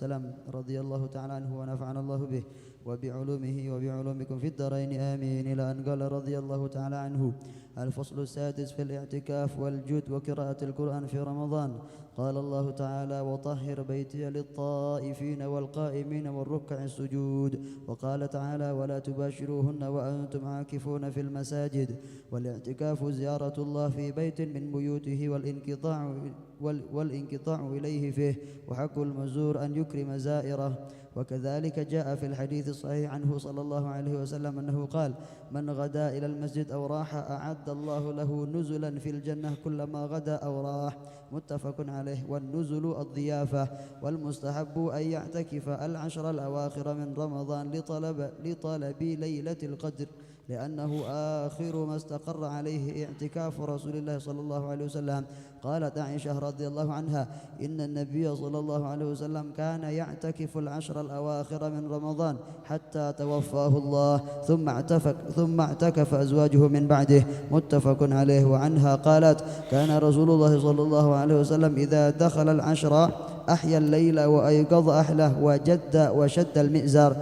السلام رضي الله تعالى عنه ونفعنا الله به وبعلومه وبعلومكم في الدارين آمين. إلى أن قال رضي الله تعالى عنه: الفصل السادس في الاعتكاف والجود وقراءة القرآن في رمضان. قال الله تعالى: وطهر بيتي للطائفين والقائمين والركع السجود. وقال تعالى: ولا تباشروهن وأنتم عاكفون في المساجد. والاعتكاف زيارة الله في بيت من بيوته والانقطاع إليه فيه، وحق المزور أن يكرم زائره. وكذلك جاء في الحديث الصحيح عنه صلى الله عليه وسلم أنه قال: من غدا إلى المسجد أو راح أعد الله له نزلا في الجنة كلما غدا أو راح. متفق عليه. والنزل الضيافة. والمستحب أن يعتكف العشر الأواخر من رمضان لطلب ليلة القدر، لأنه آخر ما استقر عليه اعتكاف رسول الله صلى الله عليه وسلم. قالت عائشة رضي الله عنها: إن النبي صلى الله عليه وسلم كان يعتكف العشر الأواخر من رمضان حتى توفاه الله، ثم اعتكف أزواجه من بعده. متفق عليه. وعنها قالت: كان رسول الله صلى الله عليه وسلم إذا دخل العشر أحيا الليل وأيقظ أهله وشد المئزر.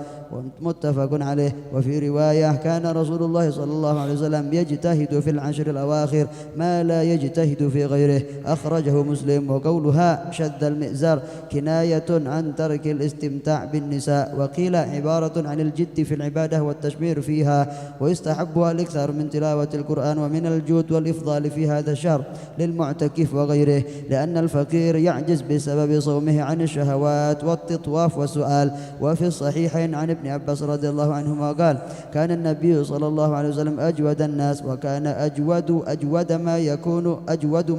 متفق عليه. وفي رواية: كان رسول الله صلى الله عليه وسلم يجتهد في العشر الأواخر ما لا يجتهد في غيره. أخرجه مسلم. وقولها شد المئزر كناية عن ترك الاستمتاع بالنساء، وقيل عبارة عن الجد في العبادة والتشمير فيها. ويستحب الإكثار من تلاوة القرآن ومن الجود والإفضال في هذا الشهر للمعتكف وغيره، لأن الفقير يعجز بسبب صومه عن الشهوات والتطواف والسؤال. وفي الصحيحين عن ابن عباس رضي الله عنهما قال: كان النبي صلى الله عليه وسلم أجود الناس، وكان أجود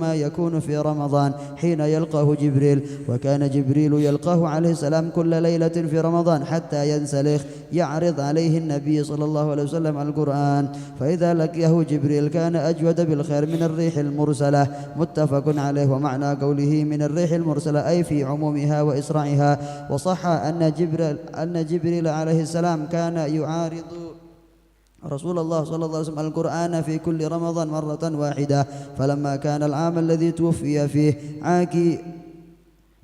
ما يكون في رمضان حين يلقاه جبريل. وكان جبريل يلقاه عليه السلام كل ليلة في رمضان حتى ينسلخ، يعرض عليه النبي صلى الله عليه وسلم القرآن، فإذا لقيه جبريل كان أجود بالخير من الريح المرسلة. متفق عليه. ومعنى قوله من الريح المرسلة أي في عمومها وإسراعها. وصح أن جبريل عليه السلام كان يعارض رسول الله صلى الله عليه وسلم القرآن في كل رمضان مرة واحدة، فلما كان العام الذي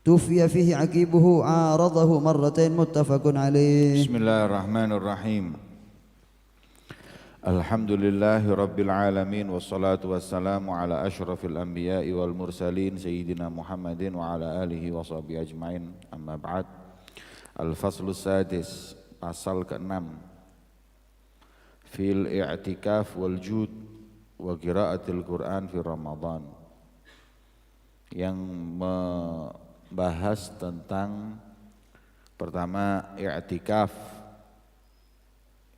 توفي فيه عقيبه عارضه مرتين. متفق عليه. بسم الله الرحمن الرحيم. الحمد لله رب العالمين، والصلاة والسلام على أشرف الأنبياء والمرسلين سيدنا محمد وعلى آله وصحبه أجمعين. أما بعد. Al-Faslu Sadis, pasal ke-6, fil i'tikaf wal jud wa qiraatil Qur'an fi Ramadan, yang membahas tentang pertama i'tikaf,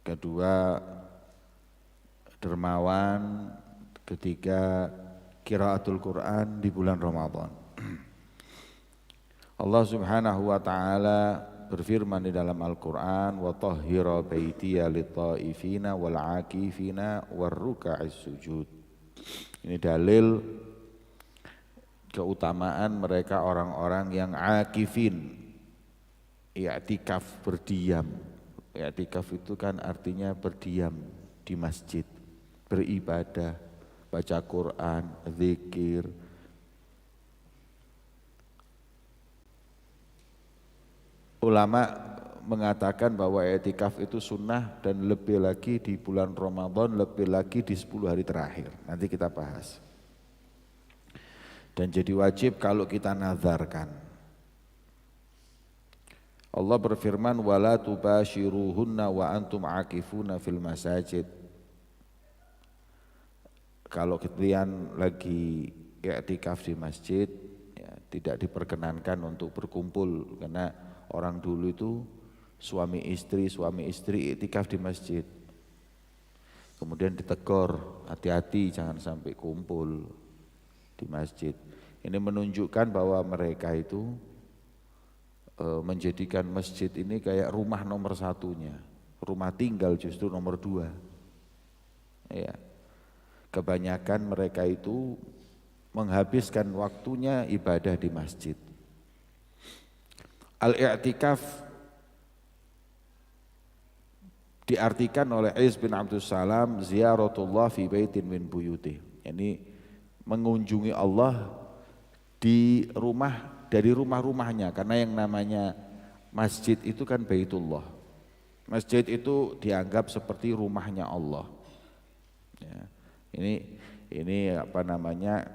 kedua dermawan, ketiga qiraatul Qur'an di bulan Ramadan. Allah Subhanahu wa taala berfirman di dalam Al-Qur'an: wa tahhira baitiya lit-taifina wal 'akifina war-ruka'is sujud. Ini dalil keutamaan mereka orang-orang yang akifin, i'tikaf, berdiam. I'tikaf itu kan artinya berdiam di masjid, beribadah, baca Quran, zikir. Ulama mengatakan bahwa i'tikaf itu sunnah, dan lebih lagi di bulan Ramadan, lebih lagi di 10 hari terakhir. Nanti kita bahas. Dan jadi wajib kalau kita nazarkan. Allah berfirman: wala tubashiruhunna wa antum akifuna fil masajid. Kalau kalian lagi i'tikaf di masjid, ya, tidak diperkenankan untuk berkumpul, karena orang dulu itu suami istri i'tikaf di masjid. Kemudian ditegur, hati-hati jangan sampai kumpul di masjid. Ini menunjukkan bahwa mereka itu menjadikan masjid ini kayak rumah nomor satunya. Rumah tinggal justru nomor 2. Ya. Kebanyakan mereka itu menghabiskan waktunya ibadah di masjid. Al-i'tikaf diartikan oleh Is bin Abdus Salam ziyaratullah fi baitin min buyutih. Yani mengunjungi Allah di rumah, dari rumah-rumahnya, karena yang namanya masjid itu kan Baitullah. Masjid itu dianggap seperti rumahnya Allah. Ya, ini apa namanya,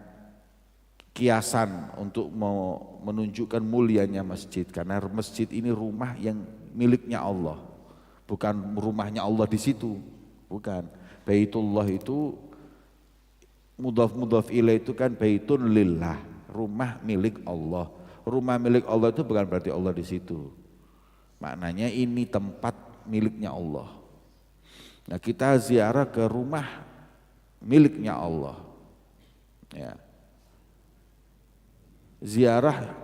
kiasan untuk mau menunjukkan mulianya masjid, karena masjid ini rumah yang miliknya Allah, bukan rumahnya Allah di situ, bukan. Baitullah itu mudhaf ilaih itu kan baitun lillah, rumah milik Allah. Rumah milik Allah itu bukan berarti Allah di situ. Maknanya ini tempat miliknya Allah. Nah, kita ziarah ke rumah miliknya Allah. Ya. Ziarah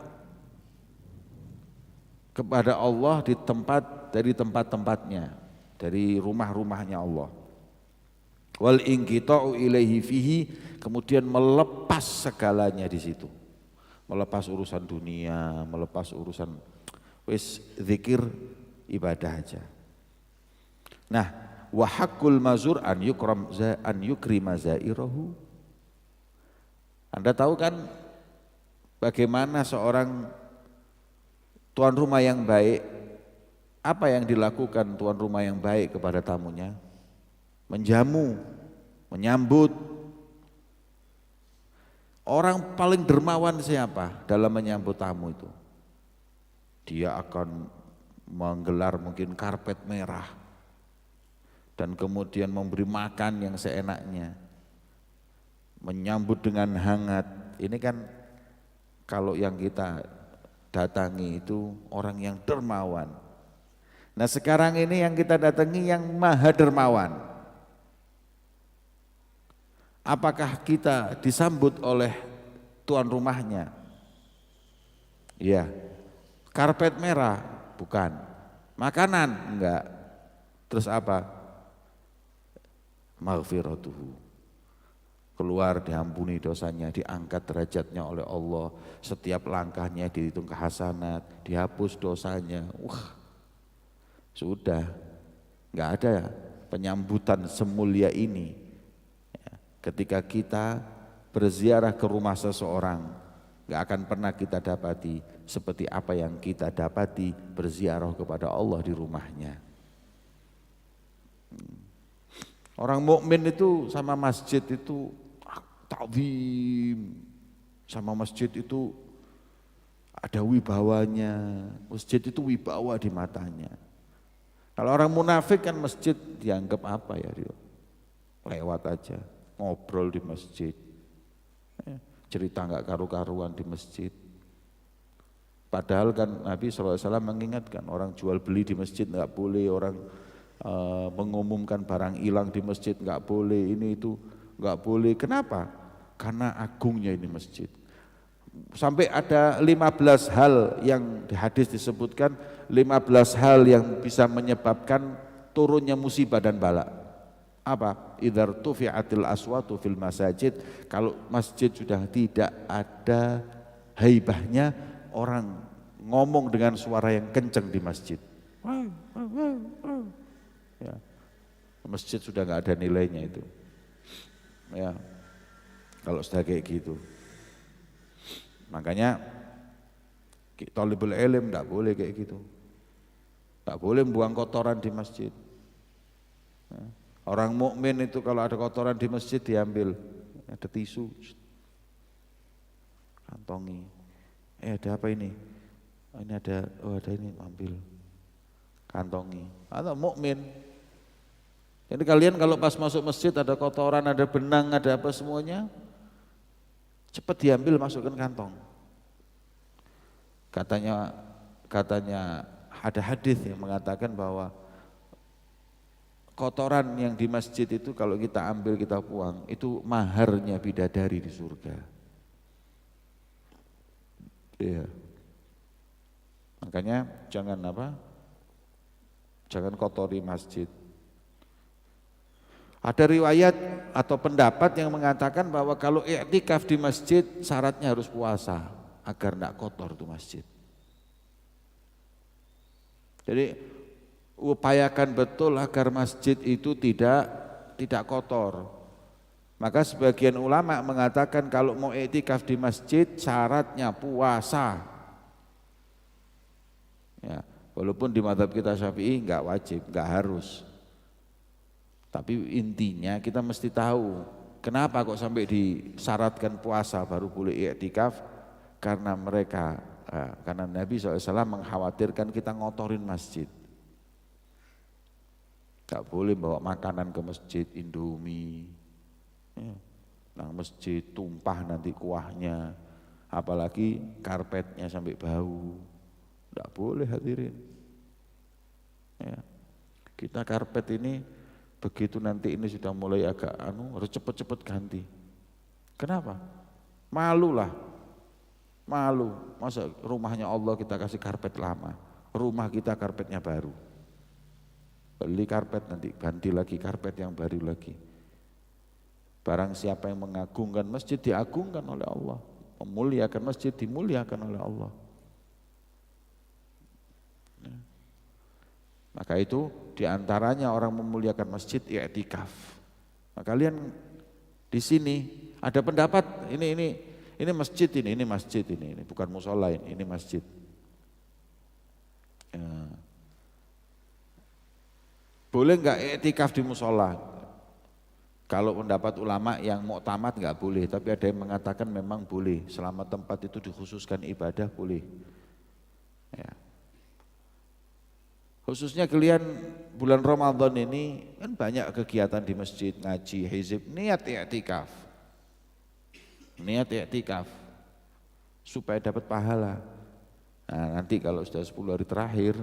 kepada Allah di tempat, dari tempat-tempatnya, dari rumah-rumahnya Allah. Wal inqita'u ilaihi fihi, kemudian melepas segalanya di situ. Melepas urusan dunia, melepas urusan wis zikir, ibadah aja. Nah, wa haqqul mazur an yukrima zairahu. Anda tahu kan bagaimana seorang tuan rumah yang baik, apa yang dilakukan tuan rumah yang baik kepada tamunya? Menjamu, menyambut. Orang paling dermawan siapa dalam menyambut tamu itu? Dia akan menggelar mungkin karpet merah dan kemudian memberi makan yang seenaknya, menyambut dengan hangat. Ini kan kalau yang kita datangi itu orang yang dermawan. Nah, sekarang ini yang kita datangi yang maha dermawan. Apakah kita disambut oleh tuan rumahnya? Iya. Karpet merah? Bukan. Makanan? Enggak. Terus apa? Maghfiratuhu. Keluar, diampuni dosanya, diangkat derajatnya oleh Allah, setiap langkahnya dihitung kehasanat, dihapus dosanya. Sudah, enggak ada penyambutan semulia ini. Ketika kita berziarah ke rumah seseorang, enggak akan pernah kita dapati seperti apa yang kita dapati berziarah kepada Allah di rumahnya. Orang mukmin itu sama masjid itu ta'zim, sama masjid itu ada wibawanya. Masjid itu wibawa di matanya. Kalau orang munafik kan masjid dianggap apa ya, dia lewat aja, ngobrol di masjid, cerita enggak karu-karuan di masjid. Padahal kan Nabi SAW mengingatkan orang jual beli di masjid enggak boleh, orang mengumumkan barang hilang di masjid enggak boleh, ini itu enggak boleh. Kenapa? Karena agungnya ini masjid. Sampai ada 15 hal yang di hadis disebutkan, 15 hal yang bisa menyebabkan turunnya musibah dan bala. Apa? Idzar tufi'atil aswatu fil masajid, kalau masjid sudah tidak ada haibahnya, orang ngomong dengan suara yang kencang di masjid. Ya. Masjid sudah enggak ada nilainya itu. Ya. Kalau sudah kayak gitu. Makanya thalibul ilm enggak boleh kayak gitu. Enggak boleh buang kotoran di masjid. Ya. Orang mukmin itu kalau ada kotoran di masjid diambil, ada tisu, kantongi. Ada apa ini? Ini ada, ada ini, ambil, kantongi. Atau mukmin. Jadi kalian kalau pas masuk masjid ada kotoran, ada benang, ada apa semuanya, cepat diambil, masukkan kantong. Katanya ada hadis yang mengatakan bahwa kotoran yang di masjid itu kalau kita ambil, kita buang, itu maharnya bidadari di surga. Iya. Makanya jangan jangan kotori masjid. Ada riwayat atau pendapat yang mengatakan bahwa kalau i'tikaf di masjid syaratnya harus puasa agar tidak kotor itu masjid. Jadi upayakan betul agar masjid itu tidak kotor. Maka sebagian ulama mengatakan kalau mau i'tikaf di masjid syaratnya puasa. Ya, Walaupun di mazhab kita Syafi'i enggak wajib, enggak harus. Tapi intinya kita mesti tahu kenapa kok sampai disyaratkan puasa baru boleh i'tikaf, karena karena Nabi SAW mengkhawatirkan kita ngotorin masjid. Enggak boleh bawa makanan ke masjid, Indomie. Nah, masjid tumpah nanti kuahnya, apalagi karpetnya sampai bau. Enggak boleh hadirin. Ya. Kita karpet ini begitu nanti ini sudah mulai agak harus cepet-cepet ganti. Kenapa? Malu lah. Malu. Masa rumahnya Allah kita kasih karpet lama, rumah kita karpetnya baru. Beli karpet nanti ganti lagi karpet yang baru lagi. Barang siapa yang mengagungkan masjid diagungkan oleh Allah, memuliakan masjid dimuliakan oleh Allah. Maka itu diantaranya orang memuliakan masjid i'tikaf. Nah, kalian di sini ada pendapat ini masjid ini masjid ini bukan mushola ini masjid. Ya. Boleh enggak i'tikaf di mushola? Kalau pendapat ulama yang muktamad enggak boleh, tapi ada yang mengatakan memang boleh selama tempat itu dikhususkan ibadah boleh. Ya. Khususnya kalian bulan Ramadan ini kan banyak kegiatan di masjid, ngaji, hizib, niat i'tikaf. Niat i'tikaf supaya dapat pahala. Nah, nanti kalau sudah 10 hari terakhir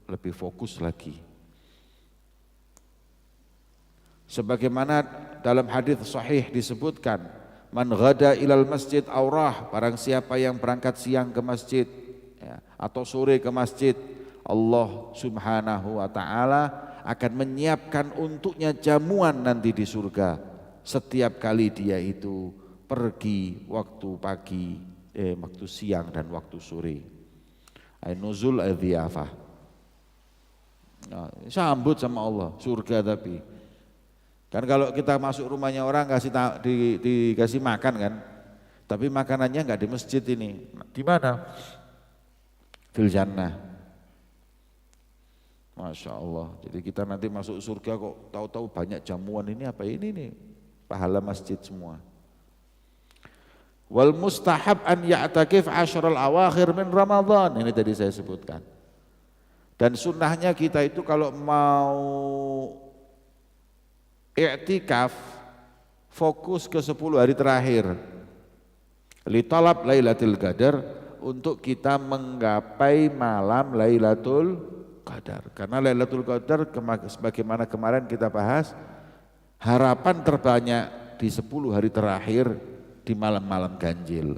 lebih fokus lagi. Sebagaimana dalam hadis sahih disebutkan, man ghada ilal masjid aurah, barang siapa yang berangkat siang ke masjid ya, atau sore ke masjid, Allah Subhanahu wa ta'ala akan menyiapkan untuknya jamuan nanti di surga setiap kali dia itu pergi waktu pagi, waktu siang dan waktu sore. Nuzul adhiyafah. Nah, sambut sama Allah, surga tapi. Kan kalau kita masuk rumahnya orang dikasih makan kan, tapi makanannya enggak di masjid ini. Di mana? Fil jannah. Masya Allah, jadi kita nanti masuk surga kok tahu-tahu banyak jamuan ini apa ini nih, pahala masjid semua. Wal mustahab an ya'takif asyrul awakhir min Ramadan, ini tadi saya sebutkan. Dan sunnahnya kita itu kalau mau i'tikaf fokus ke 10 hari terakhir. Li talab Lailatul Qadar, untuk kita menggapai malam Lailatul Qadar. Karena Lailatul Qadar sebagaimana kemarin kita bahas, harapan terbanyak di 10 hari terakhir di malam-malam ganjil.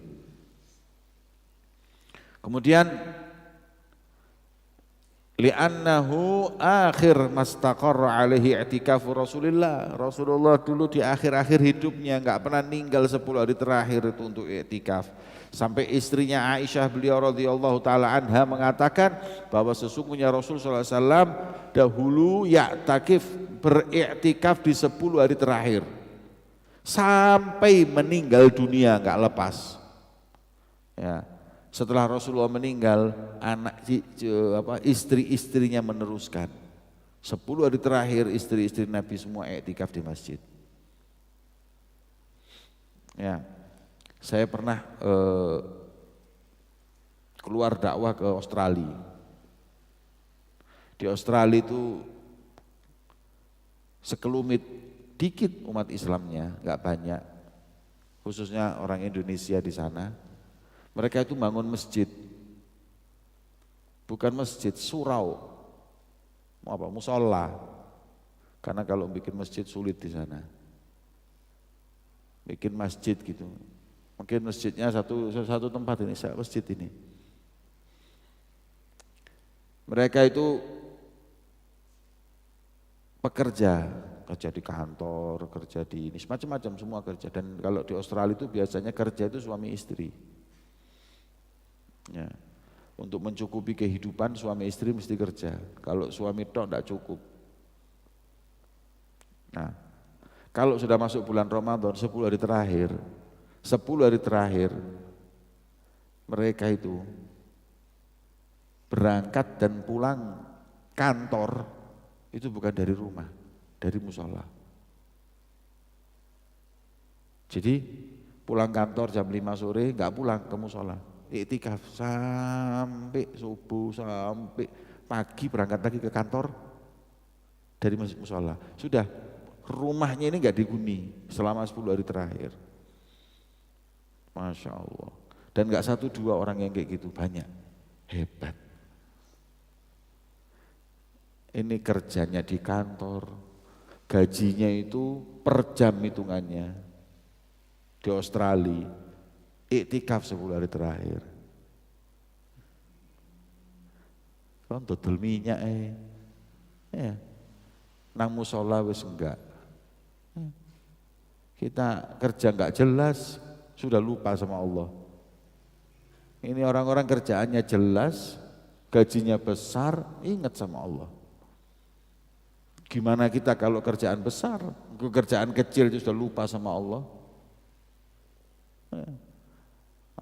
Kemudian li'annahu akhir mastaqarra alaihi i'tikafu Rasulullah. Rasulullah dulu di akhir-akhir hidupnya enggak pernah ninggal 10 hari terakhir itu untuk i'tikaf. Sampai istrinya Aisyah beliau radhiyallahu taala anha mengatakan bahwa sesungguhnya Rasul sallallahu alaihi wasallam dahulu ya'takif beriktikaf di 10 hari terakhir. Sampai meninggal dunia enggak lepas. Ya. Setelah Rasulullah meninggal, istri-istrinya meneruskan. 10 hari terakhir istri-istri Nabi semua i'tikaf di masjid. Ya. Saya pernah keluar dakwah ke Australia. Di Australia itu sekelumit dikit umat Islamnya, enggak banyak. Khususnya orang Indonesia di sana. Mereka itu bangun masjid. Bukan masjid, surau. Musola. Karena kalau bikin masjid sulit di sana. Bikin masjid gitu. Mungkin masjidnya satu tempat ini, masjid ini. Mereka itu pekerja, kerja di kantor, kerja di ini, macam-macam semua kerja. Dan kalau di Australia itu biasanya kerja itu suami istri. Ya. Untuk mencukupi kehidupan suami istri mesti kerja. Kalau suami tok enggak cukup. Nah, kalau sudah masuk bulan Ramadan 10 hari terakhir mereka itu berangkat dan pulang kantor itu bukan dari rumah, dari musola. Jadi pulang kantor jam 5 sore nggak pulang ke musola, iktikaf sampai subuh, sampai pagi berangkat lagi ke kantor dari masjid musola. Sudah, rumahnya ini nggak dihuni selama 10 hari terakhir. Masya Allah. Dan nggak 1-2 orang yang kayak gitu, banyak. Hebat. Ini kerjanya di kantor, gajinya itu per jam hitungannya. Di Australia, iktikaf 10 hari terakhir. Kan dodol minyak ya. Nang musola wis enggak. Kita kerja enggak jelas, sudah lupa sama Allah. Ini orang-orang kerjaannya jelas, gajinya besar, ingat sama Allah. Gimana kita kalau kerjaan besar, kerjaan kecil itu sudah lupa sama Allah?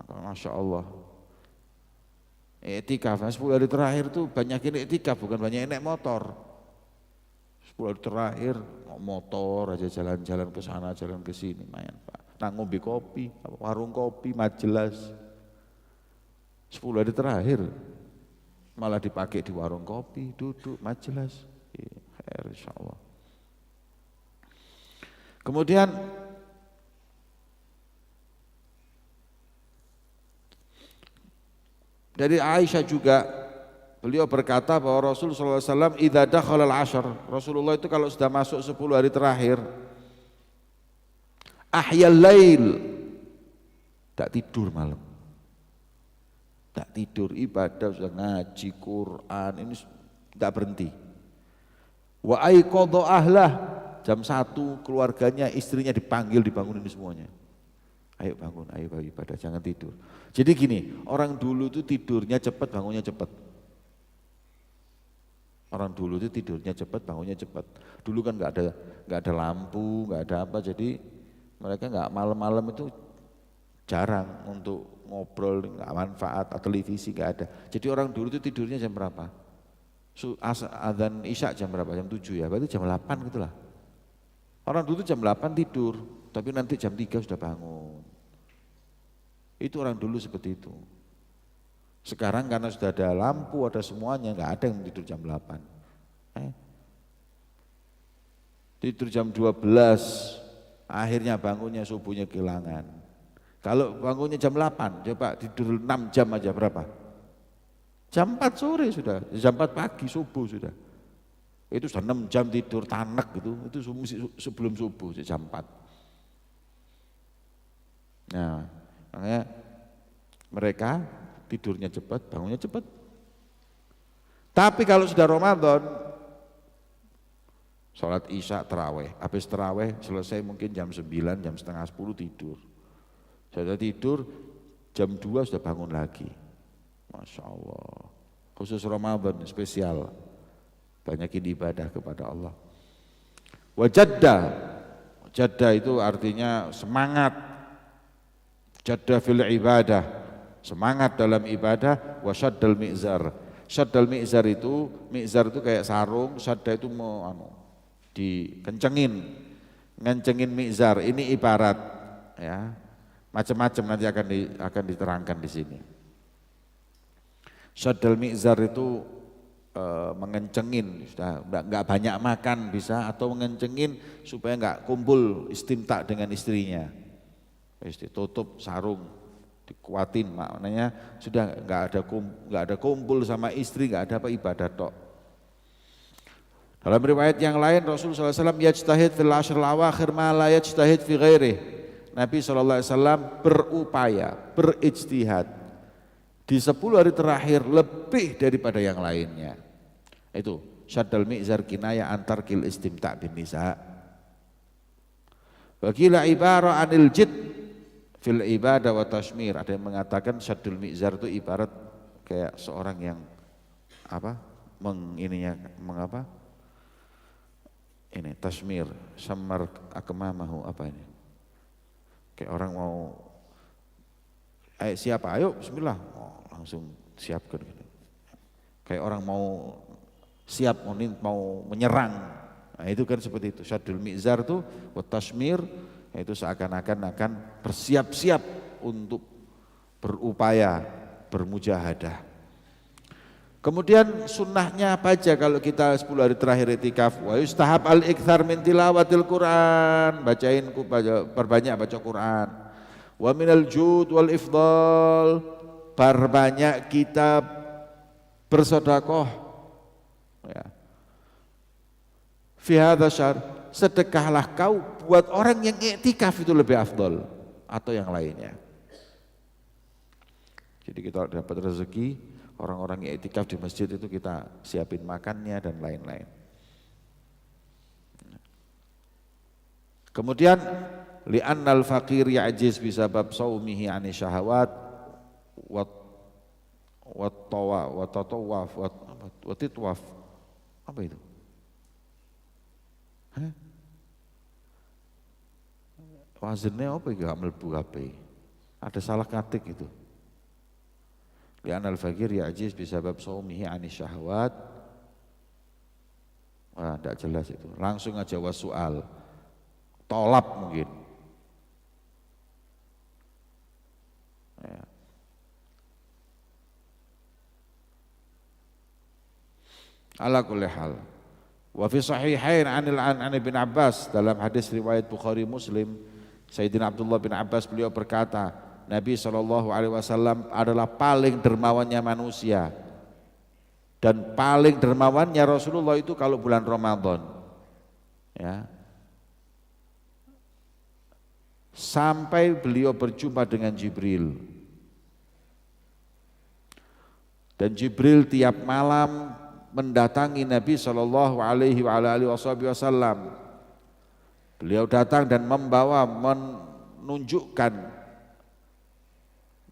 Masya Allah. Iktikaf, 10 hari terakhir tuh banyakin iktikaf, bukan banyak naik motor. 10 hari terakhir motor aja jalan-jalan ke sana, jalan ke sini, main Pak. Nang ngombe kopi, warung kopi, majelis. 10 hari terakhir malah dipakai di warung kopi, duduk, majelis. Insyaallah. Kemudian dari Aisyah juga beliau berkata bahwa Rasulullah SAW idza dakhala al-ashr, Rasulullah itu kalau sudah masuk 10 hari terakhir, ahyal lail, tak tidur malam, tak tidur, ibadah, sudah ngaji Quran, ini tidak berhenti. Wa aiqadha ahlah, jam 1 keluarganya, istrinya dipanggil, dibangunin semuanya. Ayo bangun, ayo ibadah, jangan tidur. Jadi gini, orang dulu itu tidurnya cepat, bangunnya cepat. Orang dulu itu tidurnya cepat, bangunnya cepat. Dulu kan nggak ada lampu, nggak ada apa, jadi mereka nggak malam-malam itu jarang untuk ngobrol, nggak manfaat, atau televisi nggak ada. Jadi orang dulu itu tidurnya jam berapa? Adzan Isya jam berapa? Jam 7 ya, berarti jam 8 gitu lah. Orang dulu jam 8 tidur, tapi nanti jam 3 sudah bangun. Itu orang dulu seperti itu. Sekarang karena sudah ada lampu, ada semuanya, nggak ada yang tidur jam 8. Tidur jam 12, akhirnya bangunnya subuhnya kehilangan. Kalau bangunnya jam 8, coba tidur 6 jam aja berapa? Jam 4 sore sudah, jam 4 pagi subuh sudah. Itu sudah 6 jam tidur tanek gitu, itu sebelum subuh jam 4. Nah, makanya mereka tidurnya cepat, bangunnya cepat. Tapi kalau sudah Ramadan, sholat Isya terawih, habis terawih selesai mungkin jam 9, jam setengah 10 tidur. Sudah tidur, jam 2 sudah bangun lagi. Masya Allah, khusus Ramadan spesial, banyakin ibadah kepada Allah. Wajadda, jadda itu artinya semangat, jadda fil ibadah, semangat dalam ibadah. Wasyaddal mi'zar, syaddal mi'zar itu kayak sarung, syadda itu dikencengin, ngencengin mi'zar. Ini ibarat ya, macam-macam nanti akan diterangkan di sini. Syaddal mi'zar itu mengencengin, sudah nggak banyak makan bisa, atau mengencengin supaya nggak kumpul istimta dengan istrinya. Tutup sarung, dikuatin, maknanya sudah nggak ada kumpul sama istri, nggak ada apa, ibadah tok. Dalam riwayat yang lain Rasulullah SAW yajtahid fil ashril awakhir ma la yajtahid fi ghairih. Nabi SAW berupaya, berijtihad di 10 hari terakhir lebih daripada yang lainnya. Itu syaddal mi'zar kinaya antar kil istimta' bin nisa. Wakila ibarah anil jid fil ibadah wa tashmir. Ada yang mengatakan syaddul mi'zar itu ibarat kayak seorang yang ini tashmir, samar akmamahu, ini kayak orang mau siapa, ayo bismillah, langsung siapkan gitu. kayak orang mau siap mau menyerang. Nah itu kan seperti itu. Syaddul mi'zar itu wa tashmir, itu seakan-akan akan bersiap-siap untuk berupaya bermujahadah. Kemudian sunnahnya apa aja kalau kita 10 hari terakhir itikaf? Wa yustahab al-ikthar min tilawatil Quran, perbanyak baca Quran. Wa minal jud wal ifdal, perbanyak kita bersedekah. Ya. Fi hadza syahr, sedekahlah kau buat orang yang iktikaf itu lebih afdal atau yang lainnya. Jadi kita dapat rezeki, orang-orang yang iktikaf di masjid itu kita siapin makannya dan lain-lain. Kemudian li'annal faqir ya'jiz bisabab saumihi 'ani syahawat wa tatawaf wa titwaf. Apa itu? Wazinnya apa iki gak mlebu kabeh. Ada salah katik itu. Li'anal faqir ya'jiz bisabab saumihi 'ani syahawat. Wah, enggak jelas itu. Langsung aja wasual. Tolap mungkin. Ya. Ala kulli hal. Wa fi sahihain an Ibn Abbas, dalam hadis riwayat Bukhari Muslim, Sayyidina Abdullah bin Abbas beliau berkata, Nabi SAW adalah paling dermawannya manusia, dan paling dermawannya Rasulullah itu kalau bulan Ramadan, ya. Sampai beliau berjumpa dengan Jibril, dan Jibril tiap malam mendatangi Nabi SAW. Beliau datang dan menunjukkan,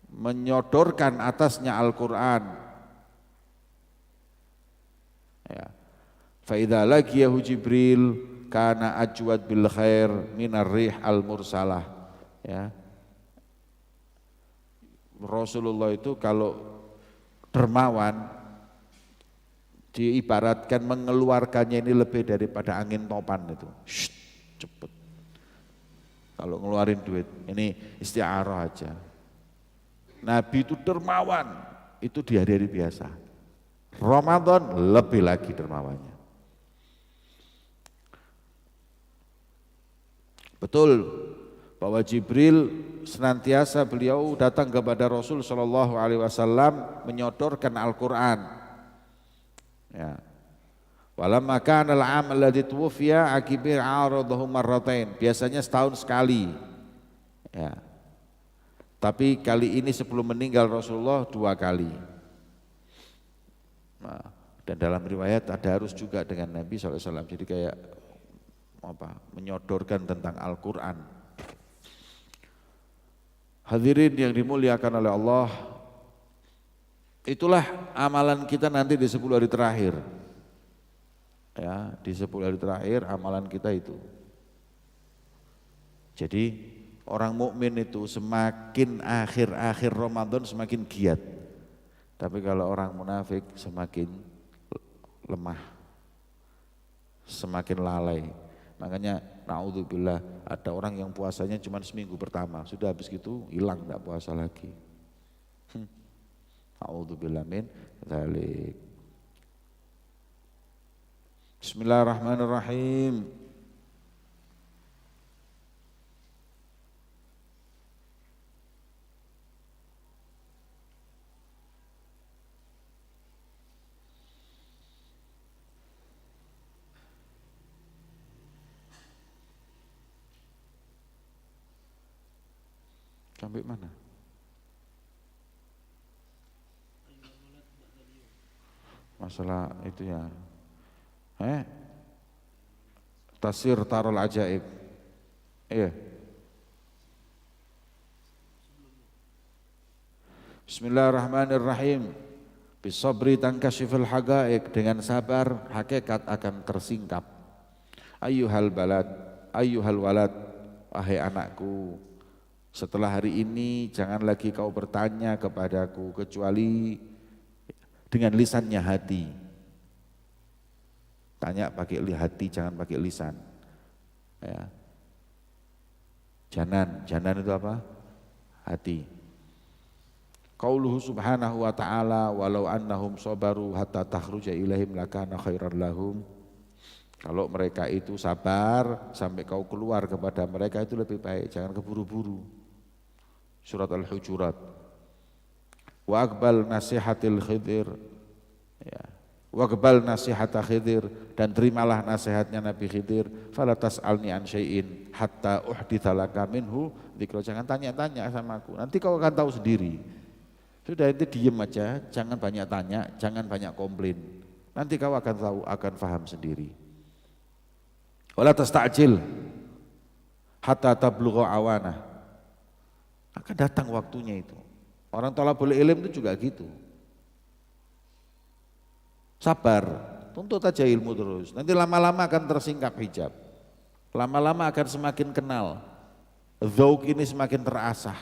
menyodorkan atasnya Al-Quran. Ya. Fa idza laqiyahu Jibril kana ajwad bil khair minar rih al mursalah. Ya. Rasulullah itu kalau dermawan diibaratkan mengeluarkannya ini lebih daripada angin topan itu. Cepet. Kalau ngeluarin duit, ini isti'arah aja. Nabi itu dermawan, itu di hari-hari biasa. Ramadan lebih lagi dermawannya. Betul bahwa Jibril senantiasa beliau datang kepada Rasul Shallallahu Alaihi Wasallam menyodorkan Al-Quran. Ya. Walamma kana al-'am alladhi tuwfiya akibir 'aradahu marratain. Biasanya setahun sekali. Ya. Tapi kali ini sebelum meninggal Rasulullah 2 kali. Nah, dan dalam riwayat ada harus juga dengan Nabi SAW. Jadi kayak menyodorkan tentang Al-Quran. Hadirin yang dimuliakan oleh Allah, itulah amalan kita nanti di 10 hari terakhir. Ya, di 10 hari terakhir amalan kita itu. Jadi orang mukmin itu semakin akhir-akhir Ramadan semakin giat. Tapi kalau orang munafik semakin lemah, semakin lalai. Makanya naudzubillah, ada orang yang puasanya cuma seminggu pertama, sudah habis gitu hilang, enggak puasa lagi. Naudzubillah min dzalik. Bismillahirrahmanirrahim. Sampai mana? Masalah itu ya. Tasir tarul ajaib. Iya. Bismillahirrahmanirrahim. Bisabri tankashiful haqaiq, dengan sabar hakikat akan tersingkap. Ayyuhal balad, ayyuhal walad, wahai anakku, setelah hari ini jangan lagi kau bertanya kepadaku kecuali dengan lisannya hati. Tanya pakai hati, jangan pakai lisan. Ya. Janan itu apa? Hati. Qauluhu subhanahu wa ta'ala walau annahum sabaru hatta takhruja ilaihim lakana khairan lahum. Kalau mereka itu sabar sampai kau keluar kepada mereka itu lebih baik, jangan keburu-buru. Surat Al-Hujurat. Wa aqbal nasihatil Khidir. Ya. Wa aqbal nasihata Khidir, dan terimalah nasihatnya Nabi Khidir. Fala tas'alni an syai'in hatta uhditsa laka minhu dzikra. Jangan tanya-tanya sama aku, nanti kau akan tahu sendiri. Sudah, itu diem aja, jangan banyak tanya, jangan banyak komplain. Nanti kau akan tahu, akan paham sendiri. Wala tasta'jil hatta tablugha awanah. Akan datang waktunya itu. Orang thalabul ilm itu juga gitu. Sabar, tuntut aja ilmu terus. Nanti lama-lama akan tersingkap hijab. Lama-lama akan semakin kenal. Dzauq ini semakin terasah.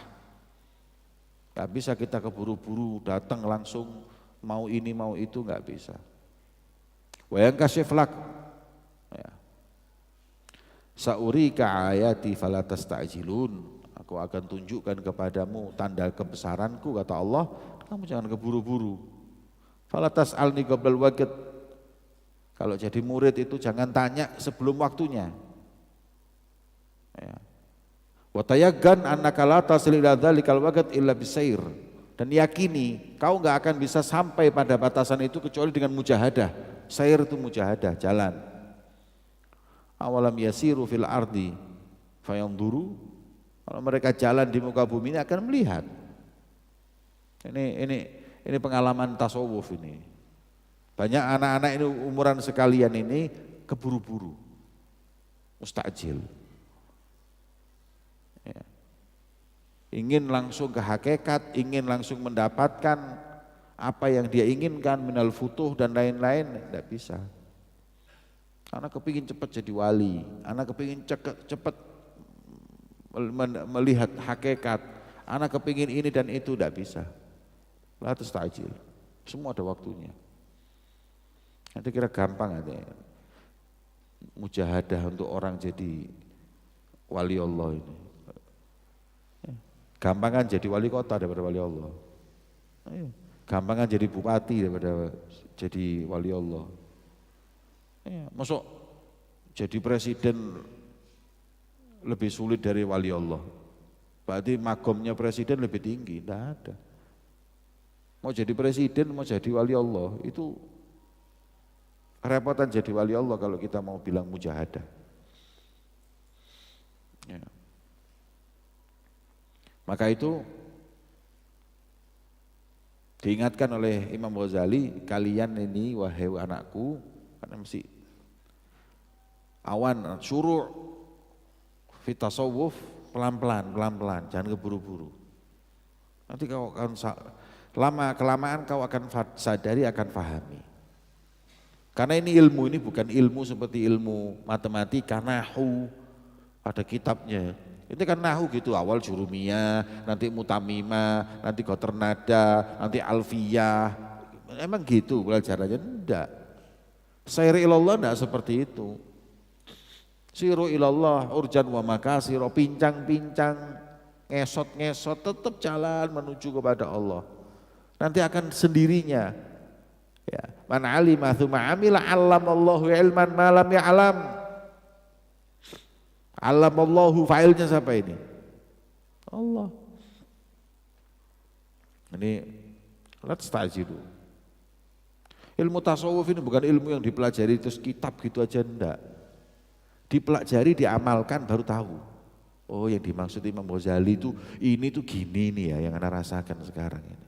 Gak bisa kita keburu-buru datang langsung mau ini mau itu, gak bisa. Wa yankashif lak. Ya. Sa'urika ayati fala tasta'jilun. Aku akan tunjukkan kepadamu tanda kebesaranku, kata Allah, kamu jangan keburu-buru. Fala tas'alni qabla al-waqt. Kalau jadi murid itu jangan tanya sebelum waktunya. Ya. Wa tayaggan annaka la tasil ila dzalikal waqt illa bisair. Dan yakini kau enggak akan bisa sampai pada batasan itu kecuali dengan mujahadah. Sair itu mujahadah, jalan. Awalam yasiru fil ardi fayanzuru. Kalau mereka jalan di muka bumi ini akan melihat. Ini pengalaman tasawuf ini. Banyak anak-anak ini umuran sekalian ini keburu-buru, mustajil. Ya. Ingin langsung ke hakikat, ingin langsung mendapatkan apa yang dia inginkan, minal futuh dan lain-lain, tidak bisa. Anak kepingin cepat jadi wali, anak kepingin cepat melihat hakikat, anak kepingin ini dan itu, tidak bisa. La tastajil, semua ada waktunya. Nanti kira gampang aja mujahadah untuk orang jadi wali Allah ini. Gampangan jadi wali kota daripada wali Allah. Gampangan jadi bupati daripada jadi wali Allah. Masuk jadi presiden lebih sulit dari wali Allah. Berarti makomnya presiden lebih tinggi, tidak ada. Mau jadi presiden, mau jadi wali Allah, itu kerepotan jadi wali Allah kalau kita mau bilang mujahadah. Ya. Maka itu diingatkan oleh Imam Ghazali, kalian ini wahai anakku, karena mesti awan syuru' fi tasawuf, pelan-pelan, jangan keburu-buru. Nanti kau akan kelamaan kau akan sadari, akan fahami. Karena ini ilmu, ini bukan ilmu seperti ilmu matematika, nahu, ada kitabnya. Itu kan nahu gitu, awal jurumiyah, nanti mutamimah, nanti goternada, nanti alfiyah. Emang gitu belajarannya? Enggak. Sair ilallah enggak seperti itu. Siru ilallah urjan wa makasiro, pincang-pincang, ngesot-ngesot, tetap jalan menuju kepada Allah. Nanti akan sendirinya. Ya, man alima tsumma amila 'allamallahu ilman ma lam ya'lam. 'Allamallahu, fa'ilnya siapa ini? Allah. Ini let's tajidu. Ilmu tasawuf ini bukan ilmu yang dipelajari terus kitab gitu aja, enggak. Dipelajari, diamalkan baru tahu. Oh, yang dimaksud Imam Ghazali itu ini tuh gini nih ya yang Anda rasakan sekarang ini.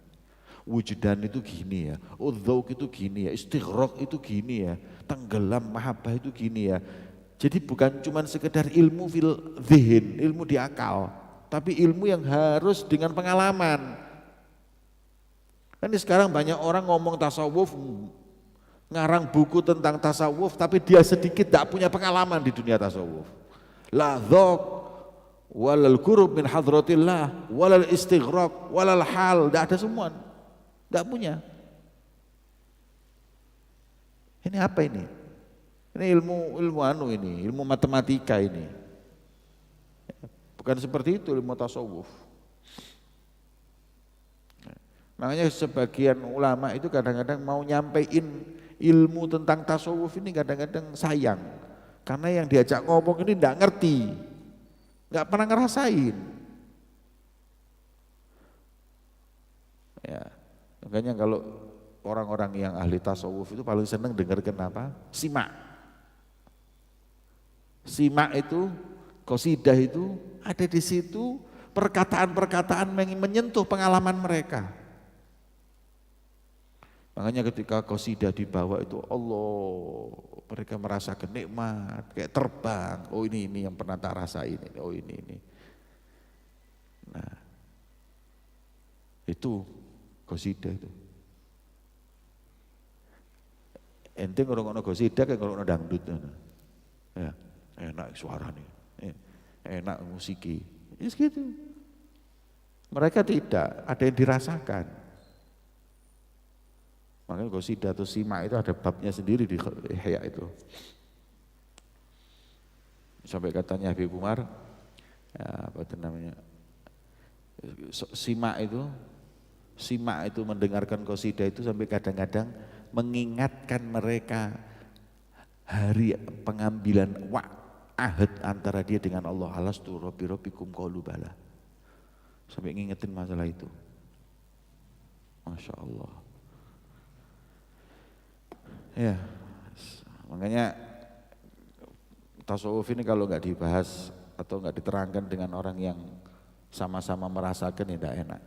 Wujudan itu gini ya, dzauq itu gini ya, istighraq itu gini ya, tenggelam mahabbah itu gini ya. Jadi bukan cuma sekedar ilmu fil dzihn, ilmu di akal, tapi ilmu yang harus dengan pengalaman. Kan sekarang banyak orang ngomong tasawuf, ngarang buku tentang tasawuf, tapi dia sedikit tidak punya pengalaman di dunia tasawuf. La dzauq walal qurub min hadratillah walal istighraq walal hal, tidak ada semua. Enggak punya. Ini apa ini? Ini ilmu anu ini, ilmu matematika ini. Bukan seperti itu ilmu tasawuf. Makanya sebagian ulama itu kadang-kadang mau nyampein ilmu tentang tasawuf ini kadang-kadang sayang. Karena yang diajak ngomong ini enggak ngerti. Enggak pernah ngerasain. Ya. Makanya kalau orang-orang yang ahli tasawuf itu paling senang dengarkan apa? Simak. Simak itu, qasidah itu ada di situ perkataan-perkataan yang menyentuh pengalaman mereka. Makanya ketika qasidah dibawa itu Allah, mereka merasakan nikmat, kayak terbang. Oh ini yang pernah tak rasain. Oh ini. Nah, itu qasidah itu. Ente ngurung-ngurung qasidah kayak ngurung dangdut. Ya, enak suaranya, enak musiki. Ya gitu. Mereka tidak, ada yang dirasakan. Makanya qasidah atau simak itu ada babnya sendiri di Ihya itu. Sampai katanya Habib Umar, ya, apa itu namanya? Simak itu mendengarkan qasidah itu sampai kadang-kadang mengingatkan mereka hari pengambilan ahad antara dia dengan Allah. Alastu rabbikum qalu bala. Sampai ngingetin masalah itu. Masya Allah. Ya, makanya tasawuf ini kalau nggak dibahas atau nggak diterangkan dengan orang yang sama-sama merasakan ya tidak enak.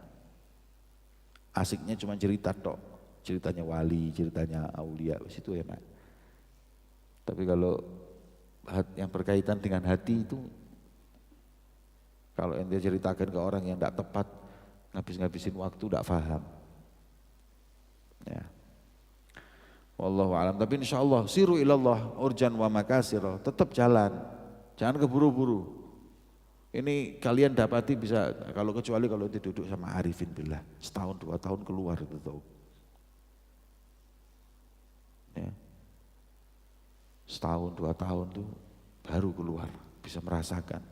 Asiknya cuma cerita tok, ceritanya wali, ceritanya aulia, situ enak. Tapi kalau yang berkaitan dengan hati itu, kalau ente ceritakan ke orang yang tidak tepat, ngabis-ngabisin waktu, tidak paham. Ya. Wallahu alam. Tapi insya Allah siru ilallah urjan wa makasiro, tetap jalan, jangan keburu-buru. Ini kalian dapati bisa kecuali kalau itu duduk sama arifin billah, setahun 2 tahun keluar itu tahu. Ya. Setahun 2 tahun tuh baru keluar, bisa merasakan.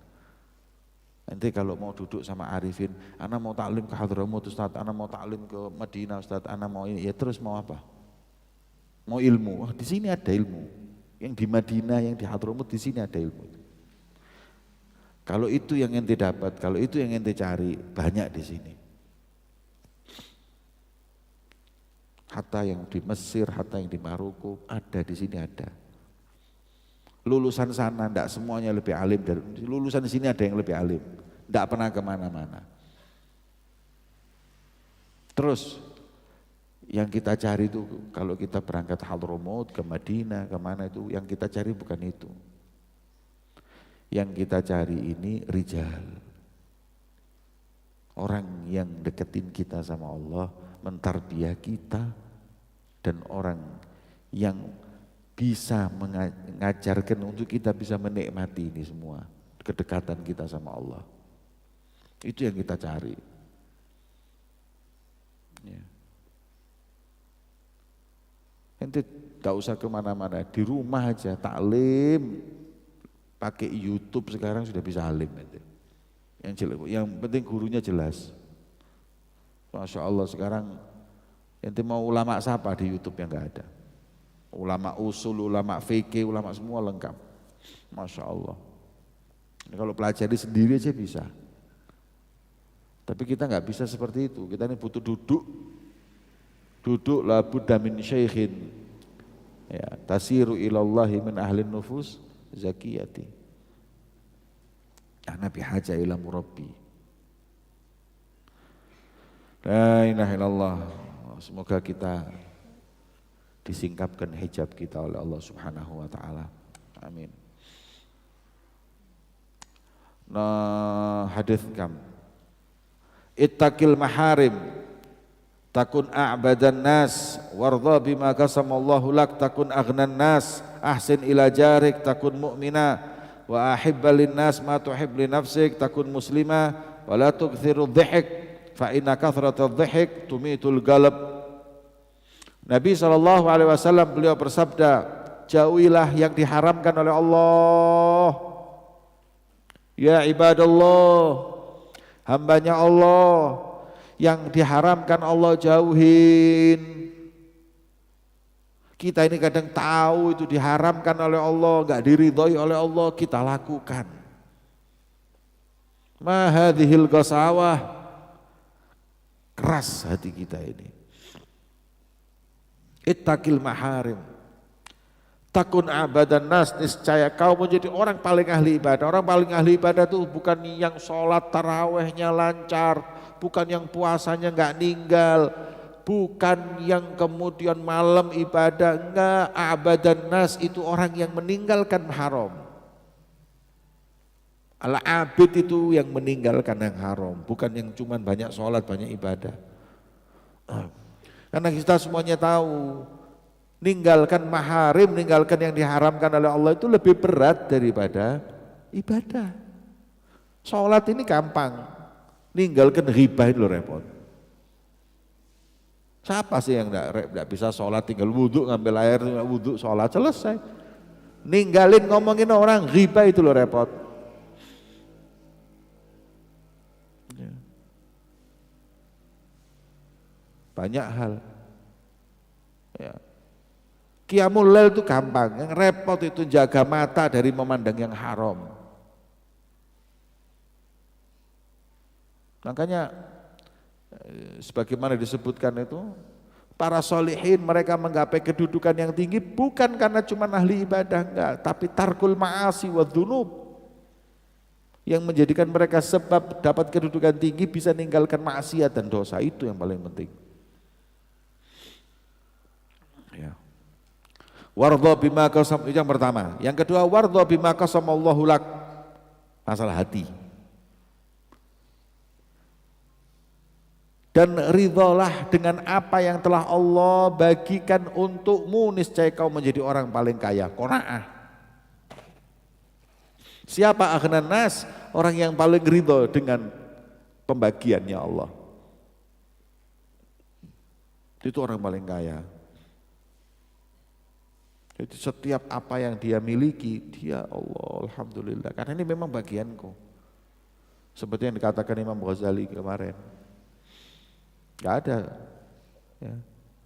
Nanti kalau mau duduk sama arifin, ana mau taklim ke Hadramut Ustaz, ana mau taklim ke Madinah Ustaz, ana mau ini, ya terus mau apa? Mau ilmu, di sini ada ilmu. Yang di Madinah, yang di Hadramut, di sini ada ilmu. Kalau itu yang ente dapat, kalau itu yang ente cari, banyak di sini. Hatta yang di Mesir, hatta yang di Maroko, ada di sini ada. Lulusan sana, tidak semuanya lebih alim dari lulusan di sini ada yang lebih alim, tidak pernah kemana-mana. Terus yang kita cari itu kalau kita berangkat Hadramut ke Madinah kemana itu yang kita cari bukan itu. Yang kita cari ini rijal, orang yang deketin kita sama Allah, mentarbiah kita, dan orang yang bisa mengajarkan untuk kita bisa menikmati ini semua kedekatan kita sama Allah. Itu yang kita cari. Ya. Ente gak usah kemana-mana, di rumah aja taklim, pakai YouTube sekarang sudah bisa alim ente. Yang penting gurunya jelas. Masya Allah sekarang ente mau ulama siapa di YouTube yang gak ada. Ulama usul, ulama fikih, ulama semua lengkap. Masya Allah. Ini kalau pelajari sendiri aja bisa. Tapi kita nggak bisa seperti itu. Kita ini butuh duduk la budda min syaikhin. Ya, tasiru ilallahi min ahlin nufus zakiyati. Ana bihaja ila murabbi. La ilaha illallah. Semoga kita disingkapkan hijab kita oleh Allah Subhanahu wa taala. Amin. Nah, hadis kam. Ittaqil maharim takun a'badan nas wardha bima qasamallahu lak takun aghnan nas ahsin ila jarik takun mu'mina wa ahibba lin nas ma tuhib li nafsik takun muslima wa la tukthiru dhihik fa inna kathrata dhihik tumitul qalb. Nabi SAW beliau bersabda, jauhilah yang diharamkan oleh Allah. Ya ibadallah, hambanya Allah, yang diharamkan Allah jauhin. Kita ini kadang tahu itu diharamkan oleh Allah, enggak diridhoi oleh Allah, kita lakukan. Ma hadhil qasawah, keras hati kita ini. Ittaqil maharim, takun abadan nas, niscaya kau menjadi orang paling ahli ibadah. Orang paling ahli ibadah itu bukan yang sholat tarawehnya lancar, bukan yang puasanya enggak ninggal, bukan yang kemudian malam ibadah, enggak. Abadan nas itu orang yang meninggalkan haram. Al-abid itu yang meninggalkan yang haram, bukan yang cuman banyak sholat, banyak ibadah. Karena kita semuanya tahu, ninggalkan maharim, ninggalkan yang diharamkan oleh Allah itu lebih berat daripada ibadah. Sholat ini gampang, ninggalkan ghibah itu repot. Siapa sih yang enggak bisa sholat, tinggal wudhu, ngambil air, wudhu, sholat, selesai. Ninggalin ngomongin orang, ghibah itu loh repot. Banyak hal. Ya. Qiyamul lail itu gampang, yang repot itu jaga mata dari memandang yang haram. Makanya sebagaimana disebutkan itu, para sholihin mereka menggapai kedudukan yang tinggi bukan karena cuma ahli ibadah, enggak, tapi tarkul ma'asi wa dzunub, yang menjadikan mereka sebab dapat kedudukan tinggi bisa meninggalkan maksiat dan dosa, itu yang paling penting. Ya. Wardha bima qasam, itu yang pertama. Yang kedua, wardha bima qasamallahu lak, masalah hati. Dan ridhalah dengan apa yang telah Allah bagikan untukmu, niscaya kau menjadi orang paling kaya. Qanaah. Siapa aghnan nas? Orang yang paling ridha dengan pembagiannya Allah. Itu orang paling kaya. Jadi setiap apa yang dia miliki, dia Allah, alhamdulillah, karena ini memang bagianku. Seperti yang dikatakan Imam Ghazali kemarin. Gak ada ya,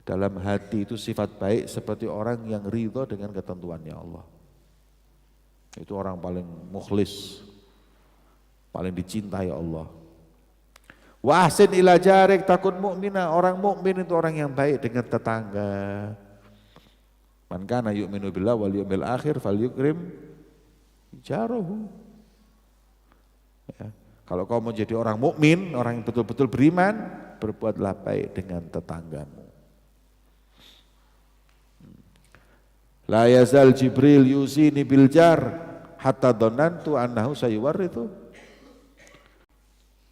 dalam hati itu sifat baik seperti orang yang ridho dengan ketentuannya Allah. Itu orang paling mukhlis, paling dicintai Allah. Wa ahsin ila jarik takun mu'mina, orang mukmin itu orang yang baik dengan tetangga. Man kana yu'minu billah wal yawmil akhir falyukrim jarahu. Ya. Kalau kau mau jadi orang mukmin, orang yang betul-betul beriman, berbuatlah baik dengan tetanggamu. La yazal Jibril yusini bil jar hatta dhanantu annahu sayuwarrithu.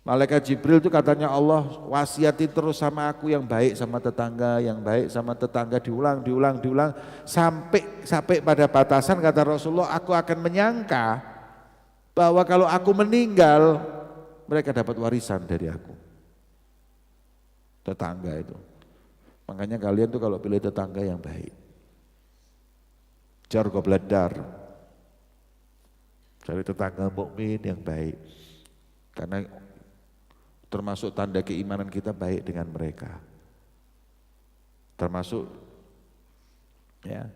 Malaikat Jibril itu katanya Allah wasiati terus sama aku yang baik sama tetangga, yang baik sama tetangga, diulang sampai pada batasan kata Rasulullah, aku akan menyangka bahwa kalau aku meninggal mereka dapat warisan dari aku. Tetangga itu. Makanya kalian tuh kalau pilih tetangga yang baik. Jar qabla dar. Cari tetangga mukmin yang baik. Karena termasuk tanda keimanan kita baik dengan mereka. Termasuk ya,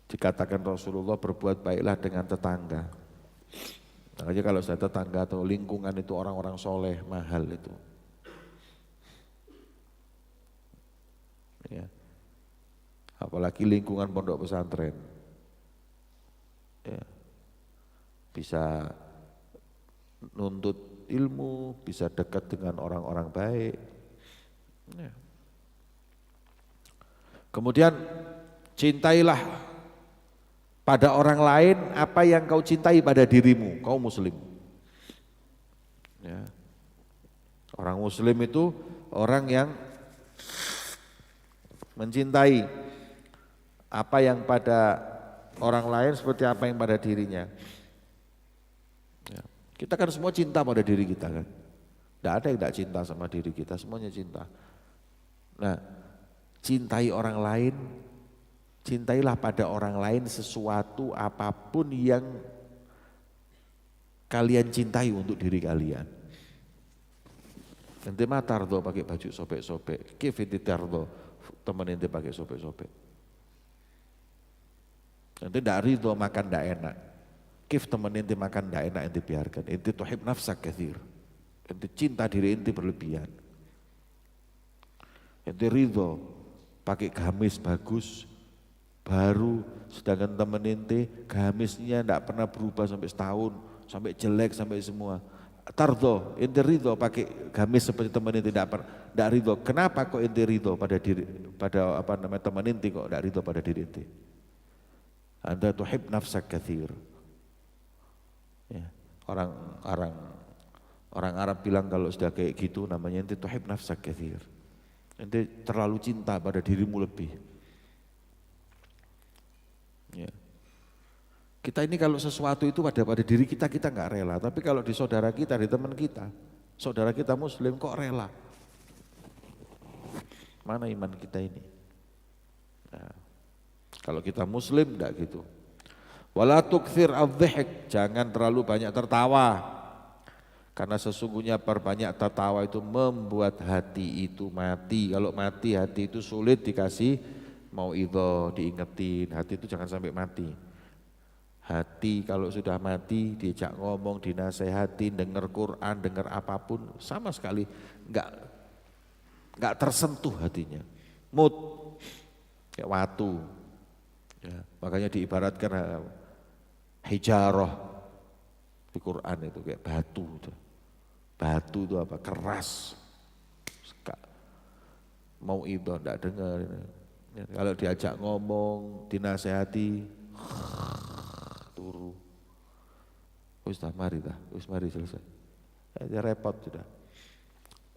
dikatakan Rasulullah berbuat baiklah dengan tetangga. Makanya kalau saya tetangga atau lingkungan itu orang-orang soleh, mahal itu. Ya. Apalagi lingkungan pondok pesantren. Ya. Bisa nuntut ilmu, bisa dekat dengan orang-orang baik. Ya. Kemudian cintailah pada orang lain apa yang kau cintai pada dirimu, kau muslim. Ya. Orang muslim itu orang yang mencintai apa yang pada orang lain seperti apa yang pada dirinya. Kita kan semua cinta pada diri kita kan. Tidak ada yang tidak cinta sama diri kita, semuanya cinta. Nah, cintai orang lain, cintailah pada orang lain sesuatu apapun yang kalian cintai untuk diri kalian. Ente matardo pakai baju sobek-sobek, kif ente tardo temen ente pakai sobek-sobek. Ente ndak ridho makan ndak enak, kif temen ente makan ndak enak ente biarkan. Ente tuhib nafsak kathir, ente cinta diri ente berlebihan. Ente ridho pakai gamis bagus, baru, sedangkan temen ente gamisnya ndak pernah berubah sampai setahun, sampai jelek, sampai semua. Tardo, ente ridho pakai gamis seperti teman ente tidak ridho. Kenapa kok ente ridho pada teman ente kok tidak ridho pada diri ente? Anda tuhib nafsak kathir. Ya, orang Arab bilang kalau sudah kayak gitu namanya ente tuhib nafsak kathir. Ente terlalu cinta pada dirimu lebih. Ya. Kita ini kalau sesuatu itu pada diri kita nggak rela, tapi kalau di saudara kita, di teman kita, saudara kita muslim kok rela. Mana iman kita ini? Nah, kalau kita muslim enggak gitu. Wala tukthir adh-dhihk, jangan terlalu banyak tertawa. Karena sesungguhnya perbanyak tertawa itu membuat hati itu mati. Kalau mati, hati itu sulit dikasih mauidhah, diingetin. Hati itu jangan sampai mati. Hati kalau sudah mati, diajak ngomong, dinasehatin, dengar Quran, dengar apapun, sama sekali enggak tersentuh hatinya. Mut, kayak watu. Ya, makanya diibaratkan hijarah di Quran itu kayak batu. Batu itu apa? Keras. Mau itu enggak dengar. Ya, kalau diajak ngomong, dinasehati, turu. Wis mari selesai. Ya, repot sudah.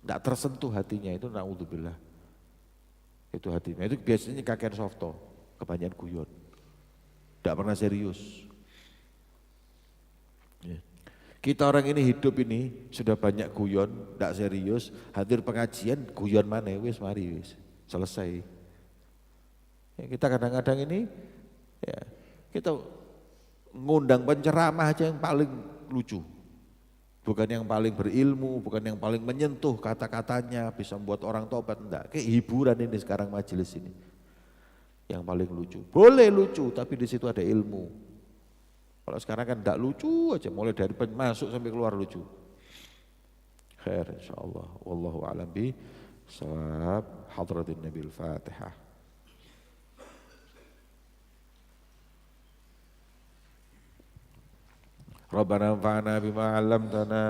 Enggak tersentuh hatinya itu, naudzubillah. Itu hatinya. Itu biasanya kakek softo, kebanyakan guyon. Enggak pernah serius. Ya. Kita orang ini hidup ini sudah banyak guyon, enggak serius, hadir pengajian guyon mana wis mari wis. Selesai. Ya, kita kadang-kadang ini ya, kita ngundang penceramah aja yang paling lucu, bukan yang paling berilmu, bukan yang paling menyentuh kata-katanya bisa membuat orang tobat, enggak. Kayak hiburan ini sekarang majelis ini yang paling lucu, boleh lucu tapi di situ ada ilmu. Kalau sekarang kan enggak lucu aja, mulai dari masuk sampai keluar lucu. Khair insyaallah, wallahu a'lam bi shawab. Hadratin Nabil Fatihah. ربنا انفعنا بما علمتنا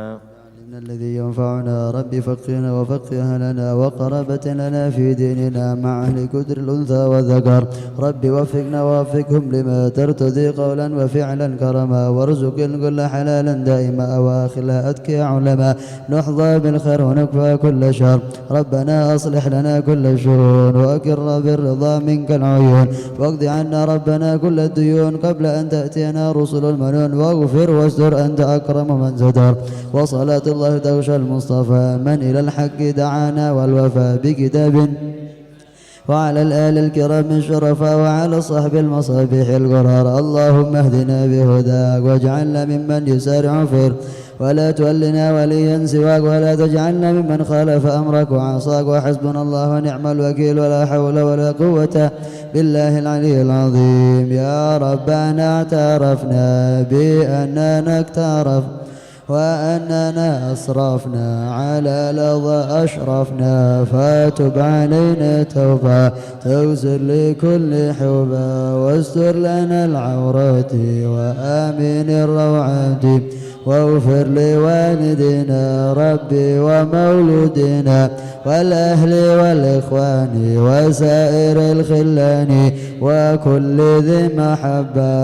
علمنا الذي ينفعنا ربي فقهنا وفقه لنا وقرابة لنا في ديننا مع أهل كدر الأنثى والذكر ربي وفقنا ووفقهم لما ترتضي قولا وفعلا كرما وارزق كل حلالا دائما أواخلها أتكي علما نحظى بالخير ونكفى كل شر ربنا أصلح لنا كل الشرور وأكر بالرضا منك العيون واقض عنا ربنا كل الديون قبل أن تأتينا رسل المنون واغفر واستر أنت أكرم من ستر وصلاة الله تغشى المصطفى من إلى الحق دعانا والوفاء بكتاب وعلى الآل الكرام الشرفاء وعلى صحب المصابيح الغرار اللهم اهدنا بهداك واجعلنا ممن يسارع فيه ولا تولنا وليا سواك ولا تجعلنا ممن خالف أمرك وعصاك وحسبنا الله ونعم الوكيل ولا حول ولا قوة بالله العلي العظيم يا ربنا اعترفنا بأننا اقترف وأننا أسرفنا على لظى أشرفنا فاتب علينا توبة تغسل لكل حوبة واستر لنا العورات وآمن الروعات واغفر لوالدنا ربي ومولودنا والأهل والإخوان وسائر الخلان وكل ذي محبة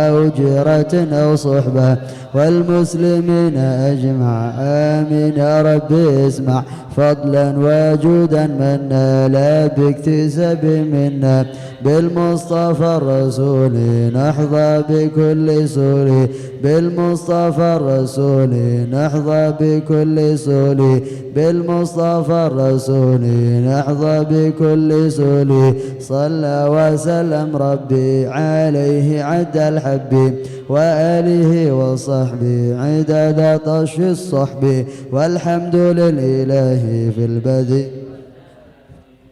أو جيرة أو صحبة والمسلمين أجمع آمين يا ربي اسمع فضلا وجودا منا لا باكتساب منا بالمصطفى الرسول نحظى بكل سول بالمصطفى الرسول نحظى بكل سول بالمصطفى الرسول نحظى بكل سول صلى وسلم ربي عليه عد الحب وآله وصحبه عدد طش الصحب والحمد لله في البدء